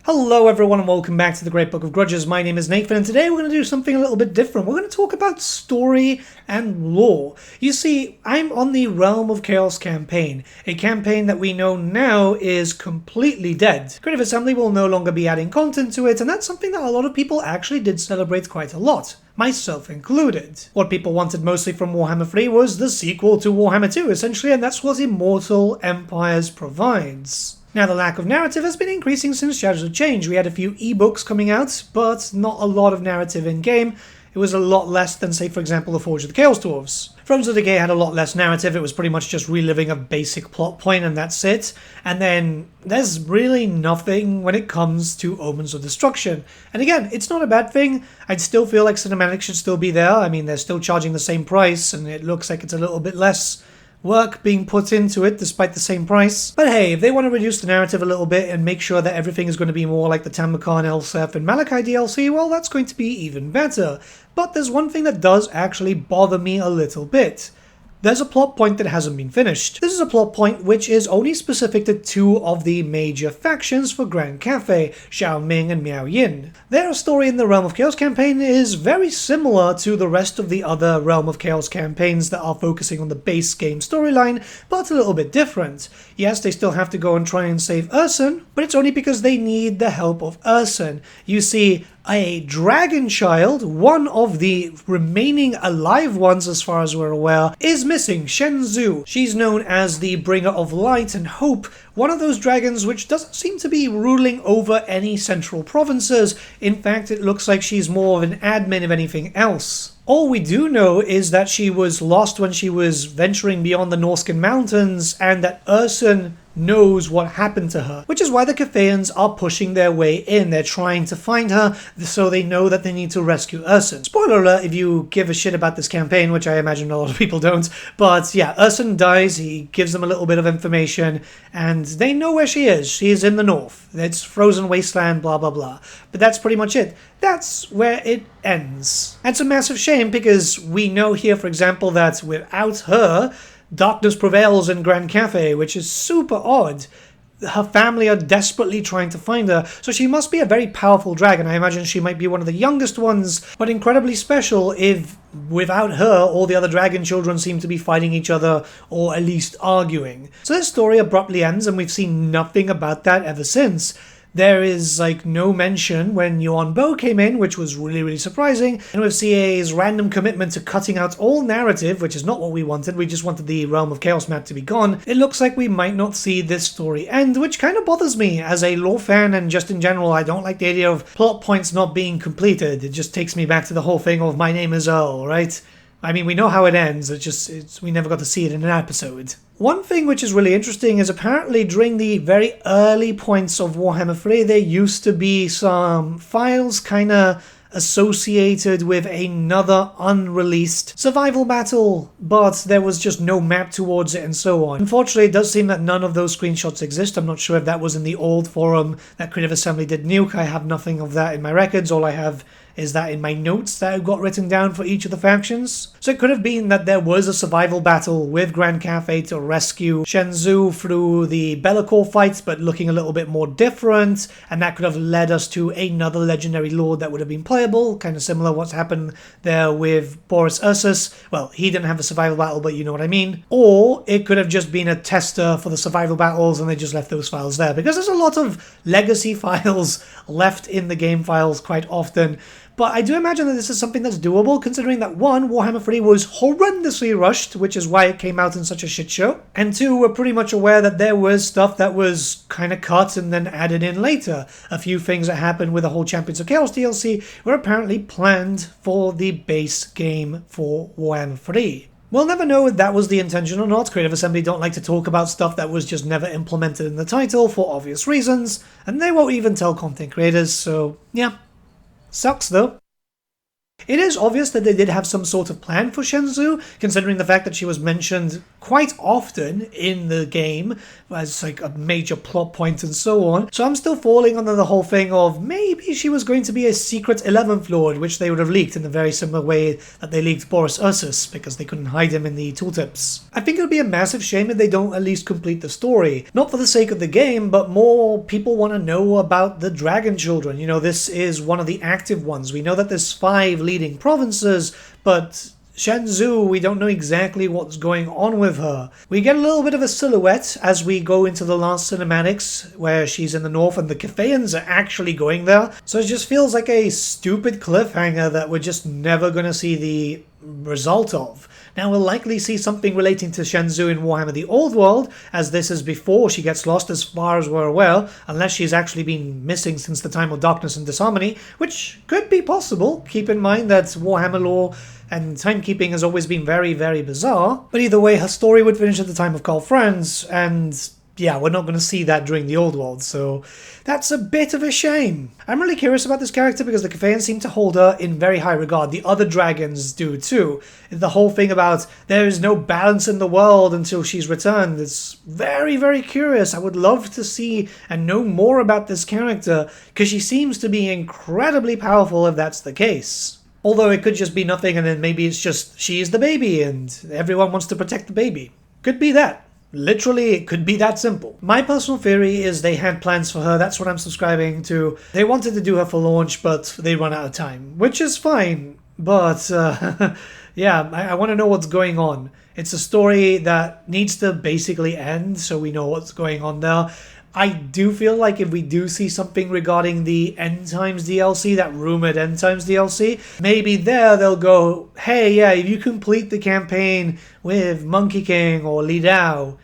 Hello everyone and welcome back to the Great Book of Grudges. My name is Nathan and today we're going to do something a little bit different. We're going to talk about story and lore. You see, I'm on the Realm of Chaos campaign, a campaign that we know now is completely dead. Creative Assembly will no longer be adding content to it, and that's something that a lot of people actually did celebrate quite a lot, myself included. What people wanted mostly from Warhammer 3 was the sequel to Warhammer 2 essentially, and that's what Immortal Empires provides. Now, the lack of narrative has been increasing since Shadows of Change. We had a few ebooks coming out, but not a lot of narrative in-game. It was a lot less than, say, for example, The Forge of the Chaos Dwarves. Thrones of Decay had a lot less narrative. It was pretty much just reliving a basic plot point, and that's it. And then there's really nothing when it comes to Omens of Destruction. And again, it's not a bad thing. I'd still feel like cinematics should still be there. I mean, they're still charging the same price, and it looks like it's a little bit less work being put into it despite the same price. But hey, if they want to reduce the narrative a little bit and make sure that everything is going to be more like the Tamarkan, Elsef, and Malachi DLC, well, that's going to be even better. But there's one thing that does actually bother me a little bit. There's a plot point that hasn't been finished. This is a plot point which is only specific to two of the major factions for Grand Cathay, Xiao Ming and Miao Yin. Their story in the Realm of Chaos campaign is very similar to the rest of the other Realm of Chaos campaigns that are focusing on the base game storyline, but a little bit different. Yes, they still have to go and try and save Urson, but it's only because they need the help of Urson. You see, a dragon child, one of the remaining alive ones as far as we're aware, is missing, Shen-Zoo. She's known as the bringer of light and hope, one of those dragons which doesn't seem to be ruling over any central provinces. In fact, it looks like she's more of an admin if anything else. All we do know is that she was lost when she was venturing beyond the Norscan mountains, and that Urson knows what happened to her, which is why the Cathayans are pushing their way in. They're trying to find her, so they know that they need to rescue Urson. Spoiler alert if you give a shit about this campaign, which I imagine a lot of people don't, but yeah, Urson dies, he gives them a little bit of information, and they know where she is. She is in the north. It's frozen wasteland, blah blah blah. But that's pretty much it. That's where it ends. And it's a massive shame because we know here, for example, that without her, darkness prevails in Grand Cathay, which is super odd. Her family are desperately trying to find her, so she must be a very powerful dragon. I imagine she might be one of the youngest ones, but incredibly special if, without her, all the other dragon children seem to be fighting each other, or at least arguing. So this story abruptly ends, and we've seen nothing about that ever since. There is like no mention when Yuan Bo came in, which was really surprising, and with CA's random commitment to cutting out all narrative, which is not what we wanted, we just wanted the Realm of Chaos map to be gone, it looks like we might not see this story end, which kind of bothers me as a lore fan, and just in general I don't like the idea of plot points not being completed. It just takes me back to the whole thing of My Name is Earl, right? I mean, we know how it ends, we never got to see it in an episode. One thing which is really interesting is apparently during the very early points of Warhammer 3, there used to be some files kinda associated with another unreleased survival battle, but there was just no map towards it and so on. Unfortunately, it does seem that none of those screenshots exist. I'm not sure if that was in the old forum that Creative Assembly did nuke. I have nothing of that in my records. All I have is that in my notes that I've got written down for each of the factions. So it could have been that there was a survival battle with Grand Cathay to rescue Shen-Zoo through the Be'lakor fights, but looking a little bit more different, and that could have led us to another legendary lord that would have been playable, kind of similar what's happened there with Boris Ursus. Well, he didn't have a survival battle, but you know what I mean. Or it could have just been a tester for the survival battles and they just left those files there, because there's a lot of legacy files left in the game files quite often. But I do imagine that this is something that's doable, considering that 1, Warhammer 3 was horrendously rushed, which is why it came out in such a shit show, and 2, we're pretty much aware that there was stuff that was kind of cut and then added in later. A few things that happened with the whole Champions of Chaos DLC were apparently planned for the base game for Warhammer 3. We'll never know if that was the intention or not. Creative Assembly don't like to talk about stuff that was just never implemented in the title for obvious reasons, and they won't even tell content creators, so yeah. Sucks though. It is obvious that they did have some sort of plan for Shen-Zoo, considering the fact that she was mentioned quite often in the game as like a major plot point and so on. So I'm still falling under the whole thing of maybe she was going to be a secret 11th Lord, which they would have leaked in the very similar way that they leaked Boris Ursus, because they couldn't hide him in the tooltips. I think it would be a massive shame if they don't at least complete the story. Not for the sake of the game, but more people want to know about the Dragon Children. You know, this is one of the active ones. We know that there's 5 leading provinces, but Shen-Zoo, we don't know exactly what's going on with her. We get a little bit of a silhouette as we go into the last cinematics, where she's in the north and the Cathayans are actually going there. So it just feels like a stupid cliffhanger that we're just never going to see the result of. Now we'll likely see something relating to Shen-Zoo in Warhammer the Old World, as this is before she gets lost as far as we're aware, unless she's actually been missing since the time of Darkness and Disharmony, which could be possible. Keep in mind that Warhammer lore and timekeeping has always been very, very bizarre. But either way, her story would finish at the time of Karl Franz, and yeah, we're not going to see that during the Old World, so that's a bit of a shame. I'm really curious about this character because the Cathayans seem to hold her in very high regard. The other dragons do too. The whole thing about there is no balance in the world until she's returned, it's very, very curious. I would love to see and know more about this character, because she seems to be incredibly powerful if that's the case. Although it could just be nothing, and then maybe it's just she is the baby and everyone wants to protect the baby. Could be that. Literally, it could be that simple. My personal theory is they had plans for her. That's what I'm subscribing to. They wanted to do her for launch, but they run out of time, which is fine. But yeah, I want to know what's going on. It's a story that needs to basically end, so we know what's going on there. I do feel like if we do see something regarding the End Times DLC, that rumored End Times DLC, maybe there they'll go, hey, yeah, if you complete the campaign with Monkey King or Li Dao,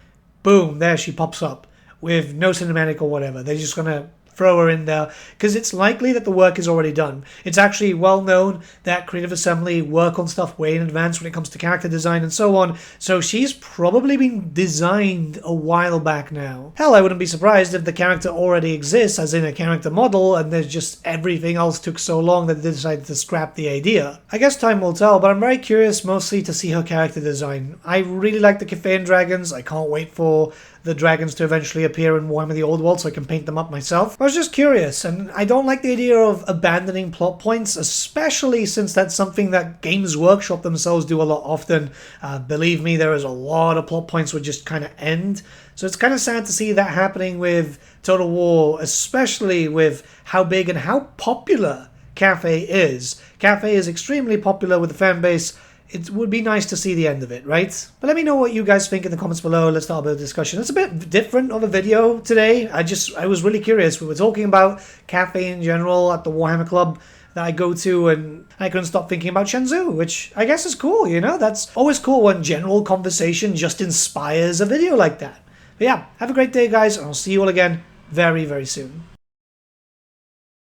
boom, there she pops up with no cinematic or whatever. They're just going to throw her in there, because it's likely that the work is already done. It's actually well known that Creative Assembly work on stuff way in advance when it comes to character design and so on, so she's probably been designed a while back now. Hell, I wouldn't be surprised if the character already exists, as in a character model, and there's just everything else took so long that they decided to scrap the idea. I guess time will tell, but I'm very curious mostly to see her character design. I really like the Cathayan dragons. I can't wait for the dragons to eventually appear in Warhammer the Old World so I can paint them up myself. I was just curious, and I don't like the idea of abandoning plot points, especially since that's something that Games Workshop themselves do a lot often. Believe me, there is a lot of plot points would just kind of end. So it's kind of sad to see that happening with Total War, especially with how big and how popular Cathay is. Cathay is extremely popular with the fan base. It would be nice to see the end of it, right? But let me know what you guys think in the comments below. Let's start a bit of discussion. It's a bit different of a video today. I was really curious. We were talking about Cathay in general at the Warhammer Club that I go to, and I couldn't stop thinking about Shen-Zoo, which I guess is cool, you know? That's always cool when general conversation just inspires a video like that. But yeah, have a great day, guys, and I'll see you all again very, very soon.